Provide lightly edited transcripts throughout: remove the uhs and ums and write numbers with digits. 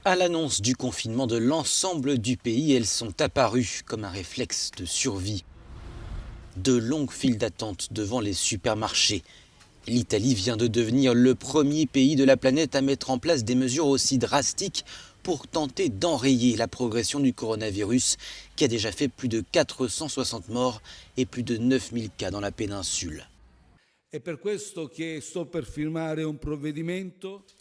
À l'annonce du confinement de l'ensemble du pays, elles sont apparues comme un réflexe de survie. De longues files d'attente devant les supermarchés. L'Italie vient de devenir le premier pays de la planète à mettre en place des mesures aussi drastiques pour tenter d'enrayer la progression du coronavirus qui a déjà fait plus de 460 morts et plus de 9000 cas dans la péninsule.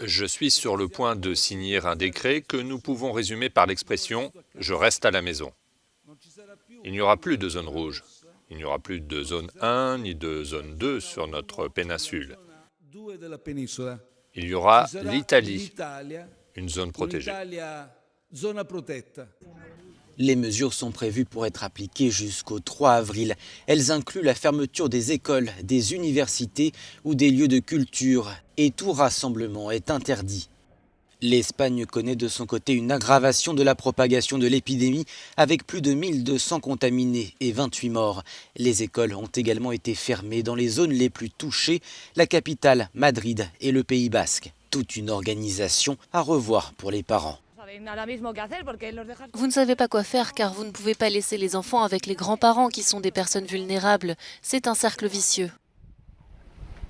Je suis sur le point de signer un décret que nous pouvons résumer par l'expression « je reste à la maison ». Il n'y aura plus de zone rouge, il n'y aura plus de zone 1 ni de zone 2 sur notre péninsule. Il y aura l'Italie, une zone protégée. Les mesures sont prévues pour être appliquées jusqu'au 3 avril. Elles incluent la fermeture des écoles, des universités ou des lieux de culture. Et tout rassemblement est interdit. L'Espagne connaît de son côté une aggravation de la propagation de l'épidémie avec plus de 1200 contaminés et 28 morts. Les écoles ont également été fermées dans les zones les plus touchées, la capitale, Madrid et le Pays Basque. Toute une organisation à revoir pour les parents. Vous ne savez pas quoi faire car vous ne pouvez pas laisser les enfants avec les grands-parents qui sont des personnes vulnérables. C'est un cercle vicieux.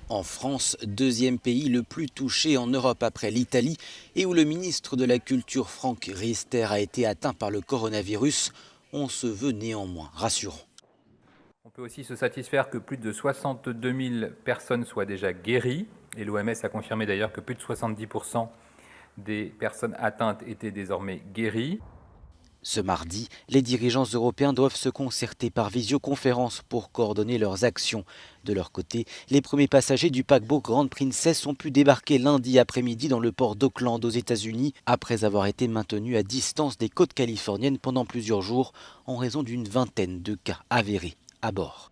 En France, deuxième pays le plus touché en Europe après l'Italie et où le ministre de la Culture Franck Riester a été atteint par le coronavirus, on se veut néanmoins rassurant. On peut aussi se satisfaire que plus de 62 000 personnes soient déjà guéries et l'OMS a confirmé d'ailleurs que plus de 70% des personnes atteintes étaient désormais guéries. Ce mardi, les dirigeants européens doivent se concerter par visioconférence pour coordonner leurs actions. De leur côté, les premiers passagers du paquebot Grand Princess ont pu débarquer lundi après-midi dans le port d'Auckland aux États-Unis après avoir été maintenus à distance des côtes californiennes pendant plusieurs jours en raison d'une vingtaine de cas avérés à bord.